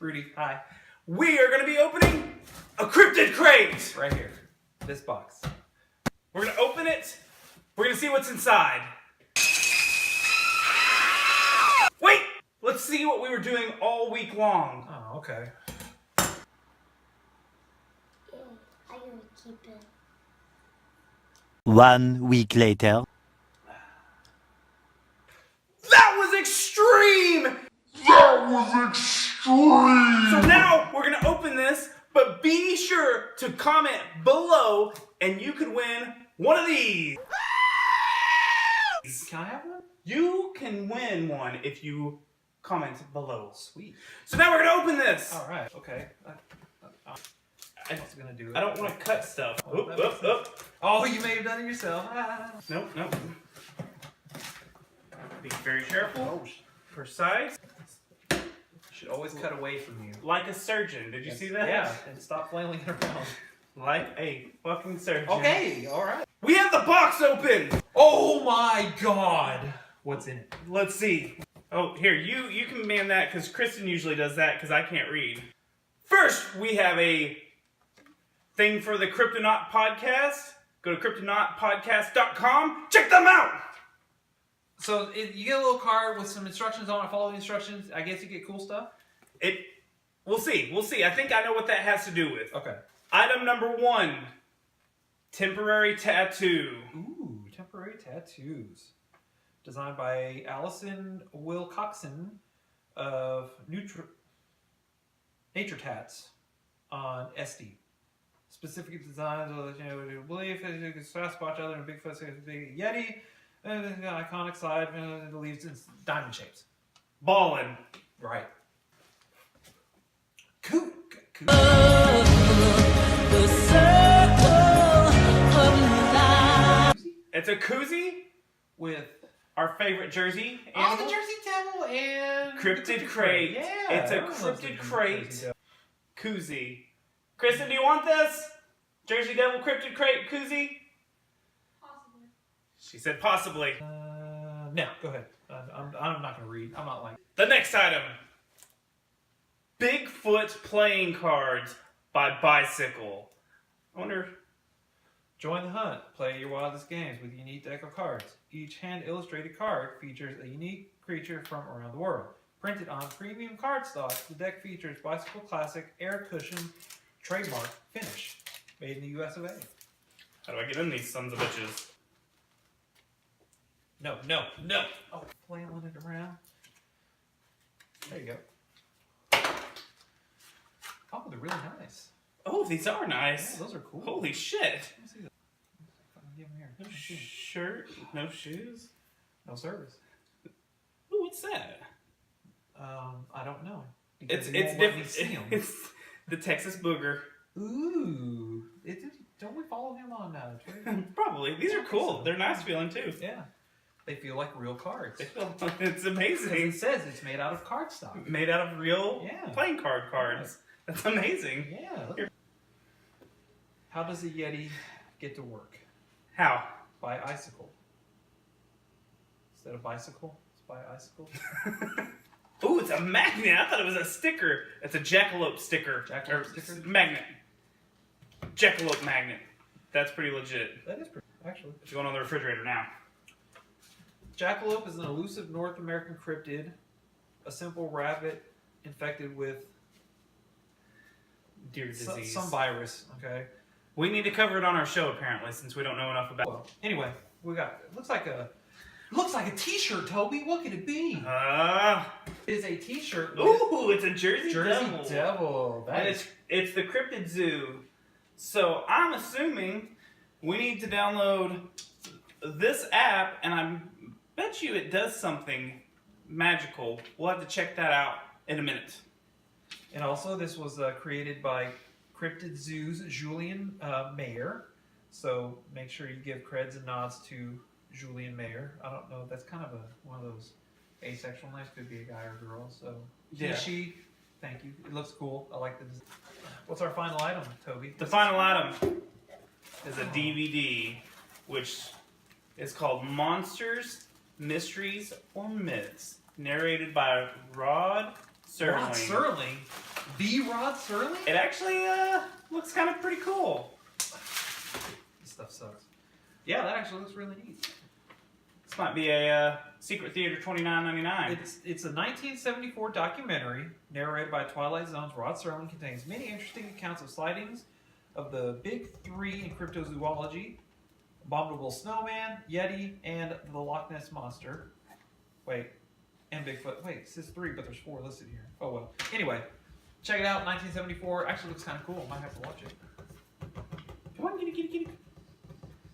Rudy, hi. We are going to be opening a cryptid crate! Right here. This box. We're going to open it. We're going to see what's inside. Wait! Let's see what we were doing all week long. Oh, okay. Yeah, I'm gonna keep it. 1 week later. That was extreme! So now we're going to open this, but be sure to comment below and you could win one of these. Can I have one? You can win one if you comment below. Sweet. So now we're going to open this. All right. Okay. I was gonna do it. I don't want to cut stuff. Oh, Oop, that oop, makes sense. oop. Oh, you may have done it yourself. Nope, nope. Be very careful. Oh, Precise. should always cut away from you. Like a surgeon. Did you see that? Yeah, and stop flailing it around. Like a fucking surgeon. Okay, all right. We have the box open. Oh my God! What's in it? Let's see. Oh, here, you can man that because Kristen usually does that because I can't read. First, we have a thing for the Cryptonaut podcast. Go to cryptonautpodcast.com. Check them out. So you get a little card with some instructions on it. Follow the instructions. I guess you get cool stuff. We'll see. We'll see. I think I know what that has to do with. Okay. Item number 1. Temporary tattoo. Ooh, temporary tattoos. Designed by Allison Wilcoxon of Nature Tats on SD. Specific designs of belief Sasquatch other than Bigfoot, big Yeti, and the iconic side the leaves in diamond shapes. Ballin'. Right. Cool. It's a koozie With our favorite jersey. the animal. Jersey Devil and Cryptid crate. Yeah, It's a everyone loves cryptid the crate. Jersey Devil. Koozie. Kristen, do you want this? Jersey Devil cryptid crate koozie? Possibly. She said possibly. No, go ahead. I'm not going to read. I'm not like... The next item. Bigfoot playing cards by Bicycle. I wonder... Join the hunt. Play your wildest games with a unique deck of cards. Each hand-illustrated card features a unique creature from around the world. Printed on premium cardstock, the deck features Bicycle Classic Air Cushion trademark finish. Made in the US of A. How do I get in these sons of bitches? No. Oh, flailing it around. There you go. Oh, they're really nice. Oh, these are nice. Yeah, those are cool. Holy shit. Let me see that. Give them here. No shirt, no shoes. No service. Ooh, what's that? I don't know. It's Because you won't let me different. see 'em. It's the Texas Booger. Ooh. Don't we follow him on Twitter? Probably. These are cool. They're nice feeling too. Yeah. They feel like real cards. They feel, it's Because amazing. it says it's made out of cardstock. Made out of real Yeah. playing card cards. That's amazing. Yeah. Look. How does a Yeti get to work? How? By icicle. Instead of bicycle, it's by icicle. Ooh, it's a magnet. I thought it was a sticker. It's a jackalope sticker. Jackalope Or sticker? Magnet. Jackalope magnet. That's pretty legit. That is pretty, actually. It's going on the refrigerator now. Jackalope is an elusive North American cryptid, a simple rabbit infected with Deer disease. some virus. Okay. We need to cover it on our show apparently, since we don't know enough about it. Well, anyway, we got. It looks like a T-shirt, Toby. What could it be? It is a T-shirt. With Ooh, it's a Jersey Devil. Devil. That And is it's the Cryptid Zoo. So I'm assuming we need to download this app, and I bet you it does something magical. We'll have to check that out in a minute. And also, this was created by Cryptid Zoo's Julian Mayer. So make sure you give creds and nods to Julian Mayer. I don't know. That's kind of one of those asexual names. Could be a guy or a girl. So he, Yeah. she. Thank you. It looks cool. I like the design. What's our final item, Toby? The final item is a DVD, which is called Monsters, Mysteries, or Myths, narrated by Rod Serling. Rod Serling. The Rod Serling? It actually looks kind of pretty cool. This stuff sucks. Yeah, that actually looks really neat. This might be a Secret Theater $29.99. It's a 1974 documentary narrated by Twilight Zone's Rod Serling. Contains many interesting accounts of sightings of the Big Three in cryptozoology: Abominable Snowman, Yeti, and the Loch Ness Monster. Wait, and Bigfoot. Wait, it says 3, but there's 4 listed here. Oh well. Anyway, check it out. 1974. Actually looks kind of cool. Might have to watch it. Come on, kitty.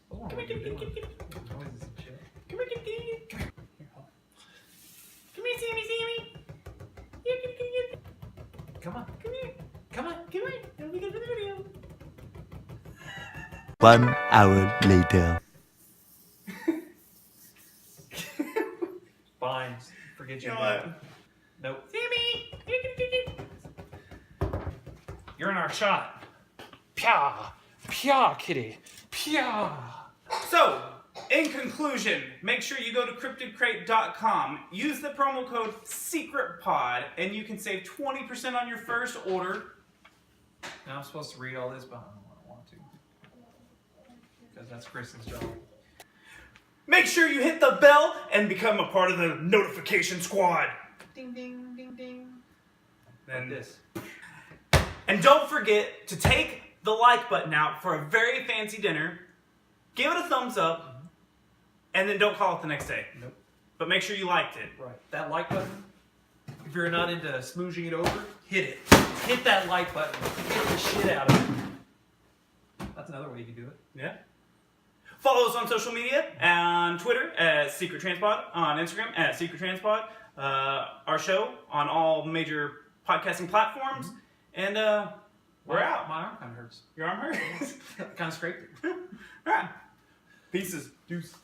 Come Come here, kitty. Noises and shit. Come here, kitty. Come here. Come here, Sammy. Here, kitty. Come on. Come here. Come on. Come here. It'll be good for the video. 1 hour later. Fine. Forget You you know about it. what? Nope. Sammy. Here, kitty. You're in our shot. Pya. Pya, kitty. Pya. So, in conclusion, make sure you go to cryptidcrate.com, use the promo code SECRETPOD, and you can save 20% on your first order. Now I'm supposed to read all this, but I don't want to. Because that's Kristen's job. Make sure you hit the bell and become a part of the notification squad. Ding, ding, ding, ding. Then Like this. And don't forget to take the like button out for a very fancy dinner, give it a thumbs up, and then don't call it the next day. Nope. But make sure you liked it. Right. That like button, if you're not into smooshing it over, hit it. Hit that like button. Hit the shit out of it. That's another way you can do it. Yeah. Follow us on social media, on Twitter at Secret Transpod, on Instagram at Secret Transpod, our show on all major podcasting platforms, and we're out. My arm kind of hurts. Your arm hurts? Kind of scraped it. All right. Pieces. Deuce.